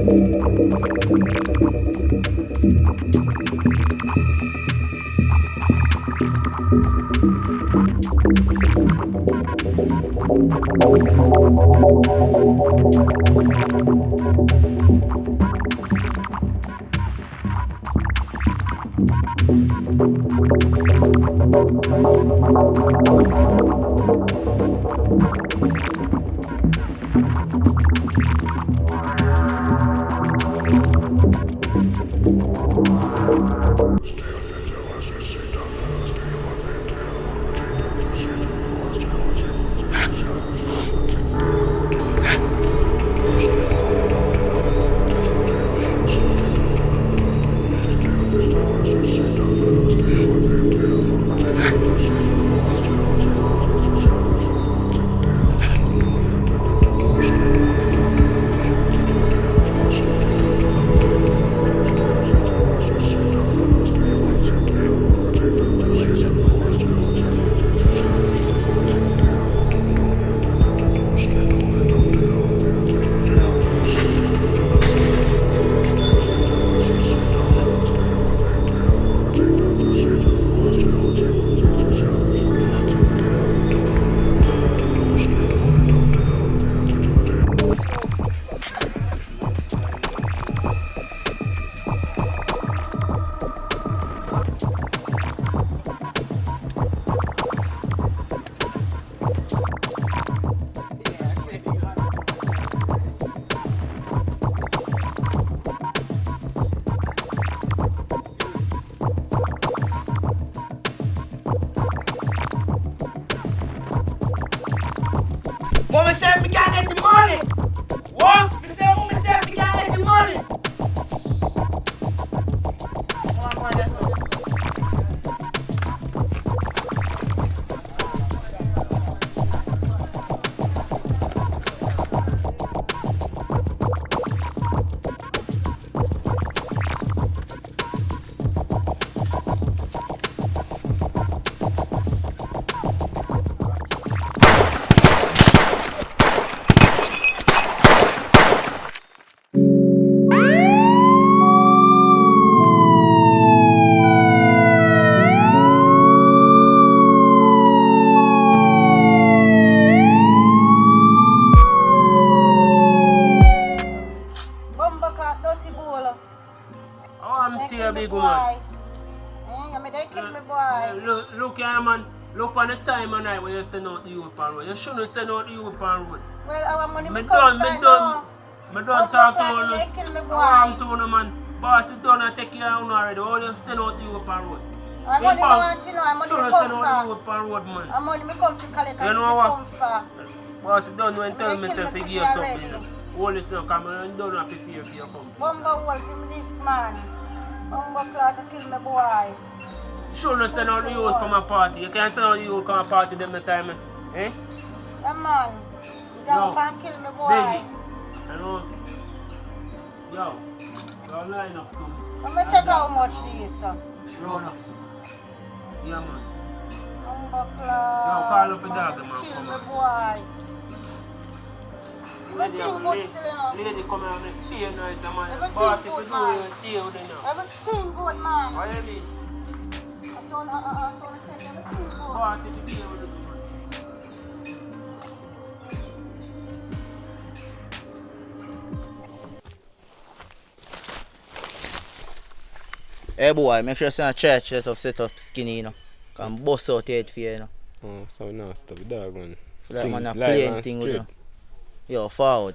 What me say we can't get the money? What? Me say we can't get the money? Big woman. Look here, man. Look on the time of night when you send out the youth on road. You shouldn't send out the youth on road. Well, our money me done talk to you. I'm to you, man. Boss, sit down and take care of you already. All you send out the youth on road. I'm money want, you know. I'm money come for. Send out the youth on road, man. I'm money come to collect. You know what? Boss, sit down and tell myself to give you something. All this now, come on, don't have to prepare for your come. Bumbo will give me this man. Bumbo clock to kill my boy. Shouldn't send out the youth come a party. You can't send out the youth come a party them the time, eh? Yeah, man. You don't want to kill my boy. Baby. I know. Yo, you're line up soon. Let me check how much this is. Round up soon. Yeah, man. Bumbo clock. Yo, call up a dog, man. Kill Come my on. boy. Everything good still, you know. Lady come here and make clear noise, man. Everything Boss, if good, you man. do it, deal with it now. Everything good, man. What do you mean? I told everything good. Boss, if you deal with it, man. Hey boy, make sure you send a church set up skinny, you know. Can bust out head for you, you know. Oh, so nasty, dog one. For that man a plain thing with you. Yo, forward.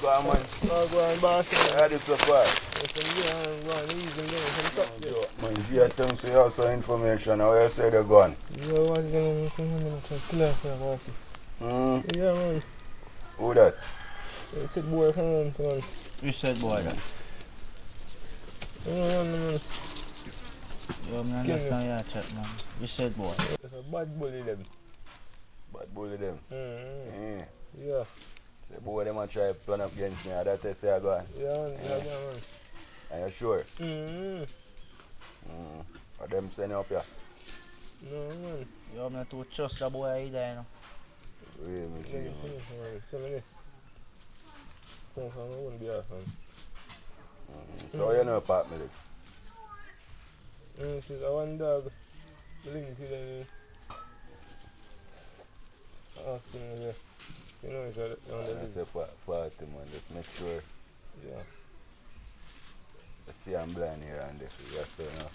Go on, man. Go on, boss. How this so far? Man, you tell me say also information. How you say they're gone? Yeah, what's going on? Yeah, man. Who that? It's a boy from home, man. Which said boy that? Yo, me understand your chat, man. You said boy. It's a bad bully them. Bad bully them. Mm-hmm. Yeah. Yeah. Say boy them a try plan up against me, that I say I go on. Yeah, man. Yeah, man. Are you sure? Mm-hmm. Are them sending up here? No, man. Yo, me too trust the boy either, you know. Really, me Let me see, man. finish, man. So many. Come from my own behalf, man. So you know part me live? She's a one dog. Link to the asking me, you know, it's on the I list. say 40 man, just make sure Yeah. I see I'm blind here and there. Yes, sir, no.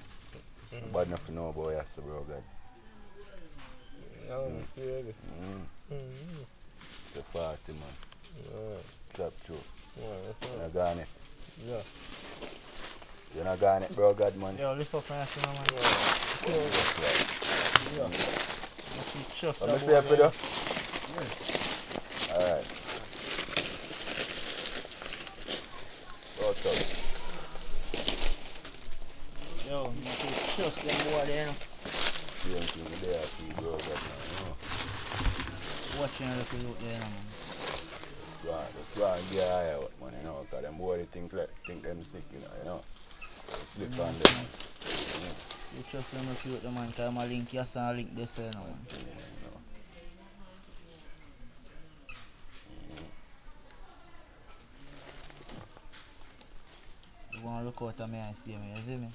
Bad enough to know about yes, bro, God. Yeah, I'm serious. Say 40 man. Alright. Top true. Yeah, that's You're right. not gone it. Yeah. You're not gone it, bro, God, man. Yo, lift up my ass, you know, man. Yeah. You should trust Let the me see if you boy. do. Alright. Out. Yo, you should trust them boy there, you know. Same thing there, see, bro, God, man. You know. Watching a little look there, you know, man. Just go and get higher out, man, you know, because them boy they think them sick, you know. Slip on them. You trust them if you with the man, because I'm a link, yes, and a link this, you know, man. You want to look out at me and see me, you see me?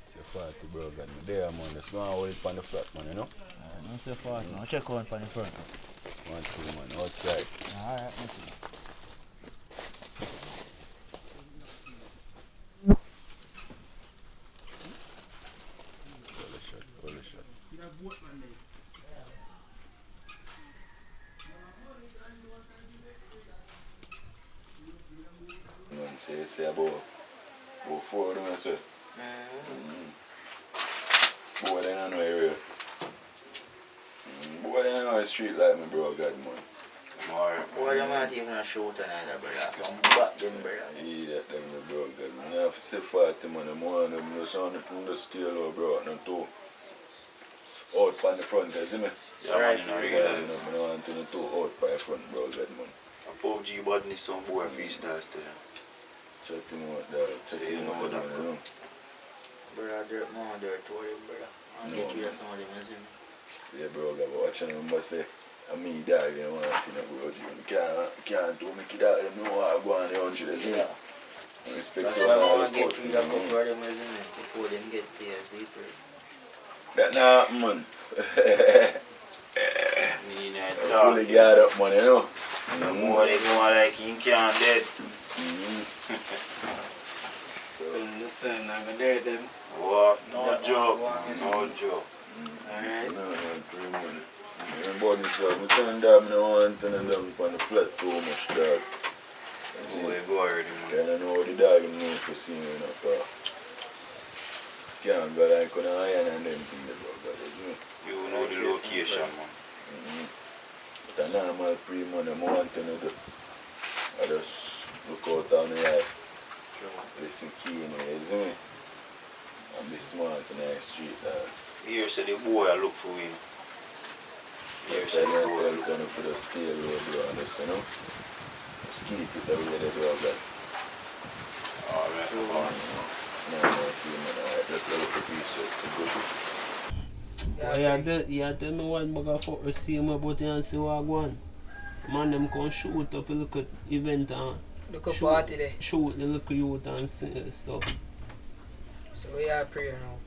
Say 40, bro, God, me there, man. Just go and hold it on the flat, man, you know. Don't say fast now. Check out from the front. 1, 2, man, outside. Alright, nothing. Hold the shot. Man, say about 4 of them, I say. Boy, they don't know area. Boy, they don't know the street like me, bro, God, man. Boy, you might even shoot another brother. Some back them brother. Yeah, that them, bro, God, man. I have to say 40, man. I'm one of them, you know, so on the scale, oh, bro, and two. Out on the front, you see me? Yeah, right, man, You know, I don't want to do two out by the front, bro, God, man. PUBG badness some boy freestyle still. Check him out there. Check Yeah, you him know out that, there, you know. Brother, dirt, man, dirt, worry, brother. I'll No, get rid man. of some of them, you see me? Yeah, bro, like, watching them, I say, I mean, dog, you know, one thing about you. Can't do me, kid, I don't know how I go on the 100, you know. Respect That's so why I all want the to get coach, rid you of a know. couple of them, you see me? Before them get there, see, bro. That not happen, man. Me in a Fully dark. geared up, man, you know. The boy they going like he can't dead. Listen, I'm gonna dare them. What? No That joke. one, No joke. Alright? No, pretty money. I'm body dog. I turn down, I don't want to turn down on the flat too much, dog. Boy go already, man. I know the dog him know to see me, you know, cause can't go like on the iron and them things, bro, you know. You know the location, man. But a normal pre-money, I want to do. I just look out on the life. Listen key, you know, you see me? And be smart in the street, dog. Here say the boy I look for him. Here Yes, say I the don't boy I tell look for someone for the scale road, bro, and this, you know? Just keep it the way they do that. Alright, boss. No, alright, just a little piece of to go. Yeah, tell me what bugger fuck the same about you and see what I go on. Man, them can shoot up a little event and Look up party there. shoot the little youth and stuff. So we are prayer now.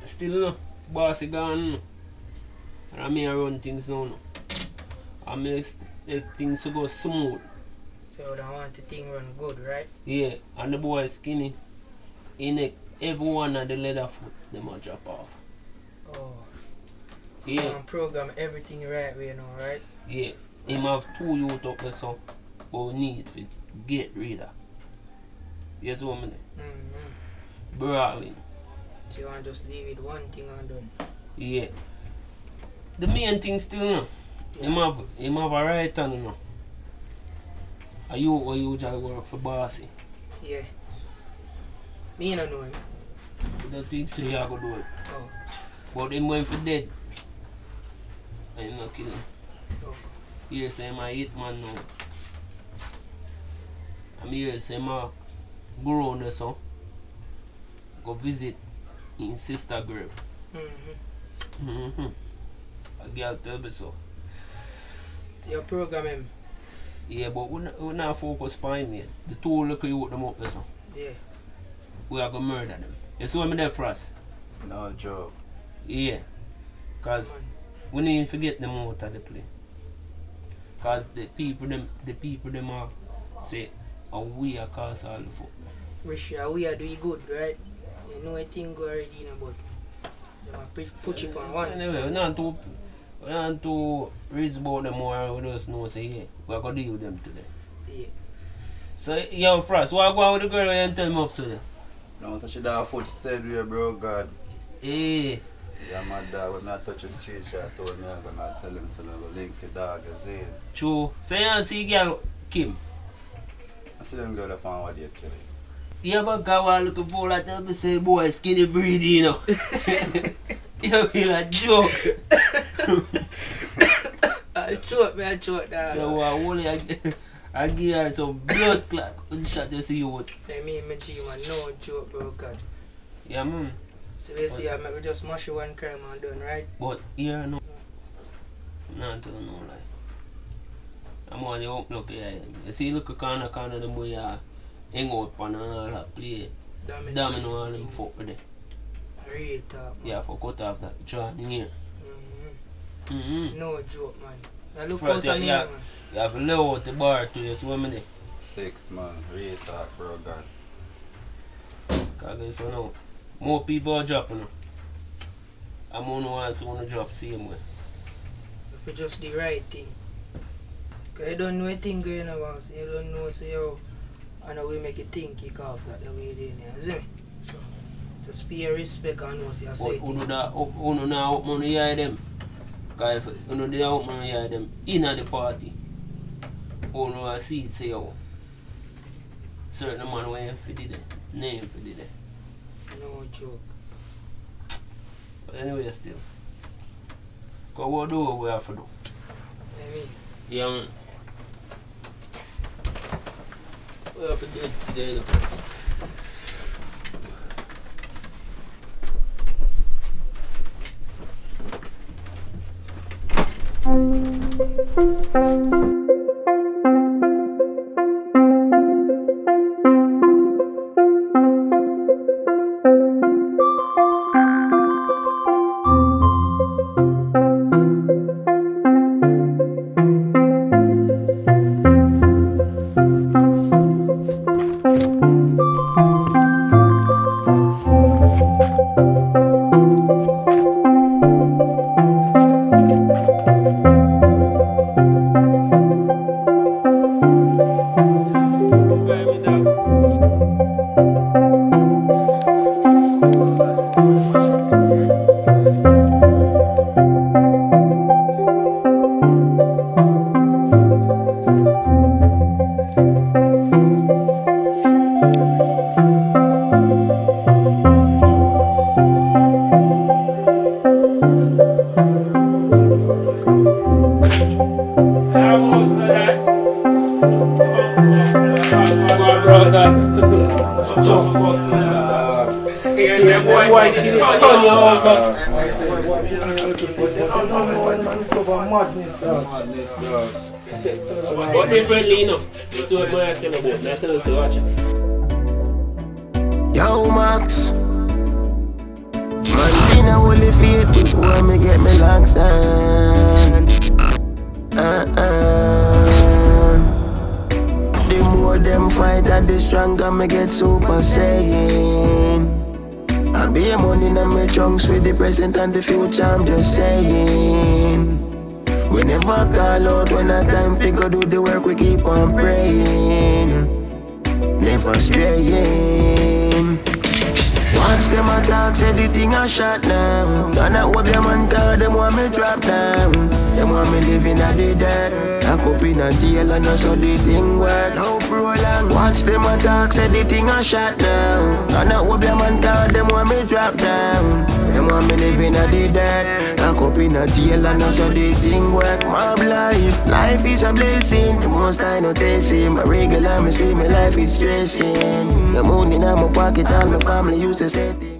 Still no, bossy gone no. And I may run things now. No. I make things to go smooth. So I want the thing run good, right? Yeah, and the boy skinny. Every one of the leather foot, them a drop off. Oh. So Yeah. I'm program everything right way now, right? Yeah, him have 2 youth up there so we need to get rid of. Yes, what I mean? Brawling. So you want to just leave it one thing undone. Yeah. The main thing still no. Him have a right hand you know. A youth who usually work for bossy. Yeah. Me no know him. don't think so, you are going to do it. Oh. But him when for dead, I'm not killing. Oh. Yes, I'm a hitman now. I'm here, so I'm a go around there, so go visit in sister grave. A girl tell me so. See your program him? Yeah, but we not focus on him yet. The two little you them up there, so. Yeah. We are going to murder them. You see what I'm there for us? No joke. Yeah. Because we need to forget them out of the play. Because the people them are say, oh, we are cause all the fuck. Wish we are doing good, right? You know I think already, you know, but them are put you on one. Anyway, we not to reach about them more, we just know say, yeah, we are going to deal with them today. Yeah. So, young Frost, what go on with the girl and tell me up to them? No, so she don't foot said we bro, God. Hey. Yeah, my dog, when I touch the street shot, so when I'm going to tell him, so I'm going to link the dog as in. True. So, you see girl Kim? I see them girl that found what they're killing. You ever go out looking for like that, say, boy, skinny breed, you know? You feel a joke. I choke, man, I choke that. So, I give her some blood clot when shot to see you with. I mean, my G, man, no joke, bro, God. Yeah, man. So, we see, I make just smash one crime and done, right? But here, no. Not to no lie. I'm only open up here. You see, look a corner, them boy, hang out on all that play. Domino all them fuck with it. Real talk, man. Yeah, for cut off that jaw in here. No joke, man. I look First, out on me, man. you have to lay out the bar to you, so what I mean? 6 man, real talk, bro, God. Because guess what now? More people are dropping now. I'm only ones who want to drop same way. If you just the right thing. Because you don't know a thing going on, so you don't know, so yo, I know we make you think kick off like the way they do, see me? So, just pay respect and know, see, I say but you now open on the hear them. Because if you don't open on the hear them in the party, you know see it say, yo, certain man where you did it, name for did it. no joke. But anyway, still. Because what do we have to do? I mean, Yeah, man. We have to do it today. But they're friendly enough. That's what I tell about. I tell us to watch it. Yo, Max. Man, in a holy faith, where me get me long stand. The more them fight, and the stronger me get super saiyan. I be a money in my trunks for the present and the future, I'm just saying. We never call out when a time figure do the work, we keep on praying. Never straying. Watch them attack, say the thing a shot now. And I hope them man call them want me drop down. Them want me living at the dirt. I Lock up in a jail and so the thing work. How pro long? Watch them attack, say the thing a shot down. And I hope your man call them want me drop down. Them want me live in a the dirt. Lock up in a jail and so the thing work. Mob life, life is a blessing. The most I know they see my regular, me see my life is stressing. The moon in my pocket, all my family used to say things.